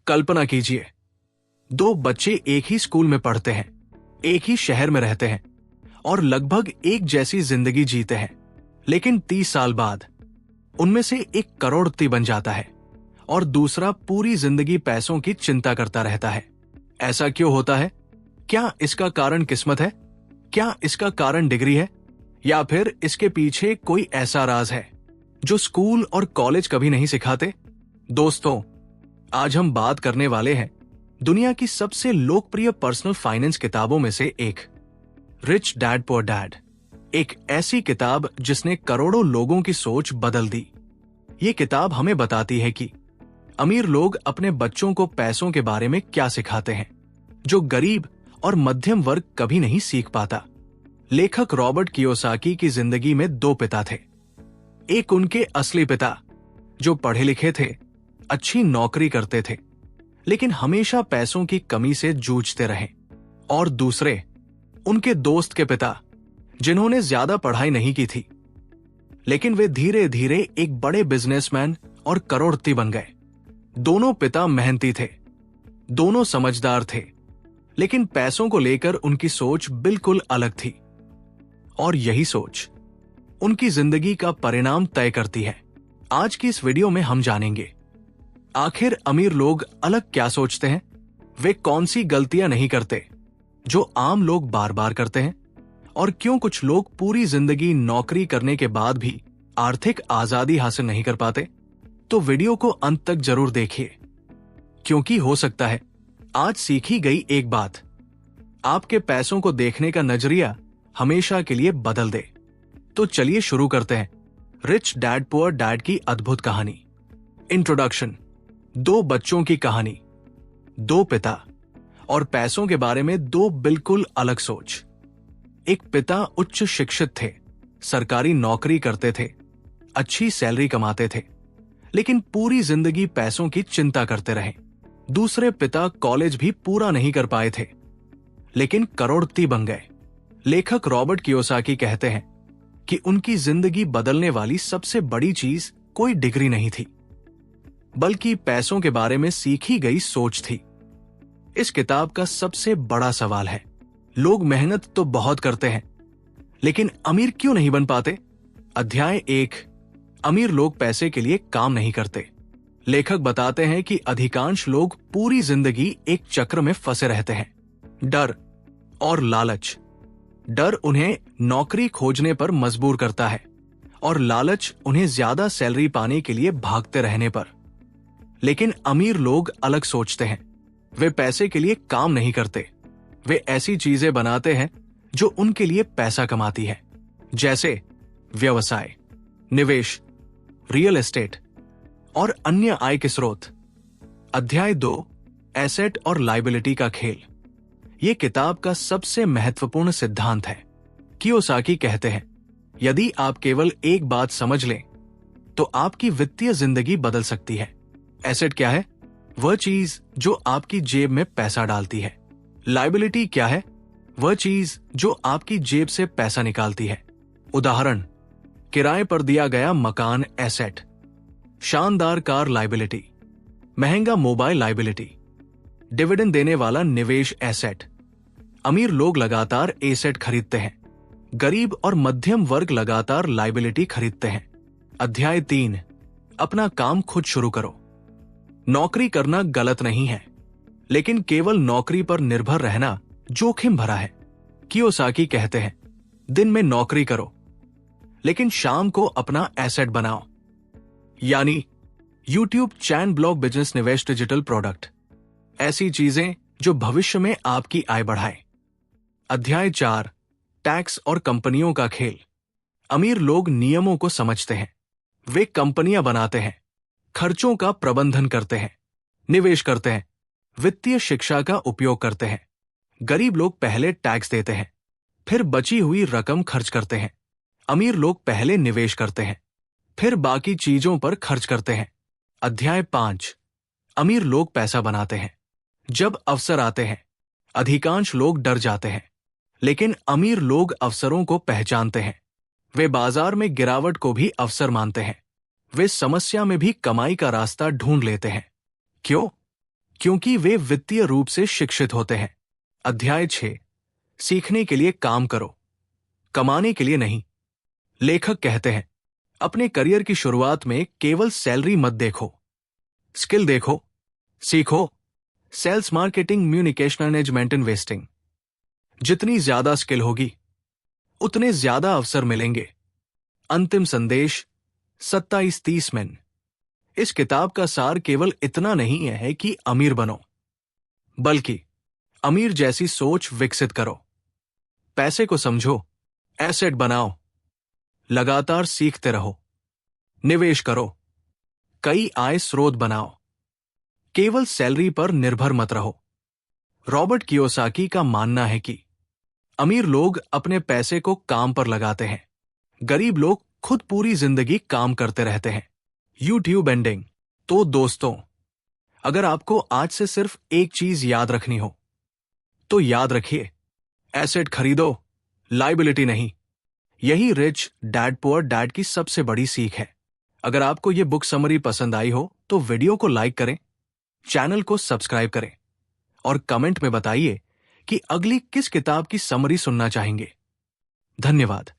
कल्पना कीजिए, दो बच्चे एक ही स्कूल में पढ़ते हैं, एक ही शहर में रहते हैं और लगभग एक जैसी जिंदगी जीते हैं। लेकिन 30 साल बाद उनमें से एक करोड़पति बन जाता है और दूसरा पूरी जिंदगी पैसों की चिंता करता रहता है। ऐसा क्यों होता है? क्या इसका कारण किस्मत है? क्या इसका कारण डिग्री है? या फिर इसके पीछे कोई ऐसा राज है जो स्कूल और कॉलेज कभी नहीं सिखाते? दोस्तों, आज हम बात करने वाले हैं दुनिया की सबसे लोकप्रिय पर्सनल फाइनेंस किताबों में से एक, रिच डैड पुअर डैड। एक ऐसी किताब जिसने करोड़ों लोगों की सोच बदल दी। ये किताब हमें बताती है कि अमीर लोग अपने बच्चों को पैसों के बारे में क्या सिखाते हैं, जो गरीब और मध्यम वर्ग कभी नहीं सीख पाता। लेखक रॉबर्ट कियोसाकी की जिंदगी में दो पिता थे। एक उनके असली पिता, जो पढ़े लिखे थे, अच्छी नौकरी करते थे, लेकिन हमेशा पैसों की कमी से जूझते रहे। और दूसरे, उनके दोस्त के पिता, जिन्होंने ज्यादा पढ़ाई नहीं की थी, लेकिन वे धीरे धीरे एक बड़े बिजनेसमैन और करोड़पति बन गए। दोनों पिता मेहनती थे, दोनों समझदार थे, लेकिन पैसों को लेकर उनकी सोच बिल्कुल अलग थी। और यही सोच उनकी जिंदगी का परिणाम तय करती है। आज की इस वीडियो में हम जानेंगे, आखिर अमीर लोग अलग क्या सोचते हैं, वे कौन सी गलतियां नहीं करते जो आम लोग बार बार करते हैं, और क्यों कुछ लोग पूरी जिंदगी नौकरी करने के बाद भी आर्थिक आजादी हासिल नहीं कर पाते। तो वीडियो को अंत तक जरूर देखिए, क्योंकि हो सकता है आज सीखी गई एक बात आपके पैसों को देखने का नजरिया हमेशा के लिए बदल दे। तो चलिए शुरू करते हैं रिच डैड पुअर डैड की अद्भुत कहानी। इंट्रोडक्शन। दो बच्चों की कहानी, दो पिता और पैसों के बारे में दो बिल्कुल अलग सोच। एक पिता उच्च शिक्षित थे, सरकारी नौकरी करते थे, अच्छी सैलरी कमाते थे, लेकिन पूरी जिंदगी पैसों की चिंता करते रहे। दूसरे पिता कॉलेज भी पूरा नहीं कर पाए थे, लेकिन करोड़पति बन गए। लेखक रॉबर्ट कियोसाकी कहते हैं कि उनकी जिंदगी बदलने वाली सबसे बड़ी चीज कोई डिग्री नहीं थी, बल्कि पैसों के बारे में सीखी गई सोच थी। इस किताब का सबसे बड़ा सवाल है, लोग मेहनत तो बहुत करते हैं, लेकिन अमीर क्यों नहीं बन पाते? अध्याय 1, अमीर लोग पैसे के लिए काम नहीं करते। लेखक बताते हैं कि अधिकांश लोग पूरी जिंदगी एक चक्र में फंसे रहते हैं, डर और लालच। डर उन्हें नौकरी खोजने पर मजबूर करता है और लालच उन्हें ज्यादा सैलरी पाने के लिए भागते रहने पर। लेकिन अमीर लोग अलग सोचते हैं। वे पैसे के लिए काम नहीं करते, वे ऐसी चीजें बनाते हैं जो उनके लिए पैसा कमाती है, जैसे व्यवसाय, निवेश, रियल एस्टेट और अन्य आय के स्रोत। अध्याय 2, एसेट और लायबिलिटी का खेल। यह किताब का सबसे महत्वपूर्ण सिद्धांत है। कियोसाकी कहते हैं, यदि आप केवल एक बात समझ लें तो आपकी वित्तीय जिंदगी बदल सकती है। एसेट क्या है? वह चीज जो आपकी जेब में पैसा डालती है। लायबिलिटी क्या है? वह चीज जो आपकी जेब से पैसा निकालती है। उदाहरण, किराए पर दिया गया मकान एसेट, शानदार कार लायबिलिटी, महंगा मोबाइल लायबिलिटी, डिविडेंड देने वाला निवेश एसेट। अमीर लोग लगातार एसेट खरीदते हैं, गरीब और मध्यम वर्ग लगातार लायबिलिटी खरीदते हैं। अध्याय 3, अपना काम खुद शुरू करो। नौकरी करना गलत नहीं है, लेकिन केवल नौकरी पर निर्भर रहना जोखिम भरा है। कियोसाकी कहते हैं, दिन में नौकरी करो, लेकिन शाम को अपना एसेट बनाओ, यानी यूट्यूब, चैन, ब्लॉग, बिजनेस, निवेश, डिजिटल प्रोडक्ट, ऐसी चीजें जो भविष्य में आपकी आय बढ़ाए। अध्याय 4, टैक्स और कंपनियों का खेल। अमीर लोग नियमों को समझते हैं, वे कंपनियां बनाते हैं, खर्चों का प्रबंधन करते हैं, निवेश करते हैं, वित्तीय शिक्षा का उपयोग करते हैं। गरीब लोग पहले टैक्स देते हैं, फिर बची हुई रकम खर्च करते हैं। अमीर लोग पहले निवेश करते हैं, फिर बाकी चीजों पर खर्च करते हैं। अध्याय 5, अमीर लोग पैसा बनाते हैं। जब अवसर आते हैं, अधिकांश लोग डर जाते हैं, लेकिन अमीर लोग अवसरों को पहचानते हैं। वे बाजार में गिरावट को भी अवसर मानते हैं। वे समस्या में भी कमाई का रास्ता ढूंढ लेते हैं। क्यों? क्योंकि वे वित्तीय रूप से शिक्षित होते हैं। अध्याय 6, सीखने के लिए काम करो, कमाने के लिए नहीं। लेखक कहते हैं, अपने करियर की शुरुआत में केवल सैलरी मत देखो, स्किल देखो, सीखो। Sales, marketing, communication management, investing. जितनी ज्यादा स्किल होगी उतने ज्यादा अवसर मिलेंगे। अंतिम संदेश 27-30 में। इस किताब का सार केवल इतना नहीं है कि अमीर बनो, बल्कि अमीर जैसी सोच विकसित करो। पैसे को समझो, एसेट बनाओ, लगातार सीखते रहो, निवेश करो, कई आय स्रोत बनाओ, केवल सैलरी पर निर्भर मत रहो। रॉबर्ट कियोसाकी का मानना है कि अमीर लोग अपने पैसे को काम पर लगाते हैं, गरीब लोग खुद पूरी जिंदगी काम करते रहते हैं। YouTube ending. तो दोस्तों, अगर आपको आज से सिर्फ एक चीज याद रखनी हो तो याद रखिए, एसेट खरीदो, लायबिलिटी नहीं। यही रिच डैड पुअर डैड की सबसे बड़ी सीख है। अगर आपको यह बुक समरी पसंद आई हो तो वीडियो को लाइक करें, चैनल को सब्सक्राइब करें और कमेंट में बताइए कि अगली किस किताब की समरी सुनना चाहेंगे। धन्यवाद।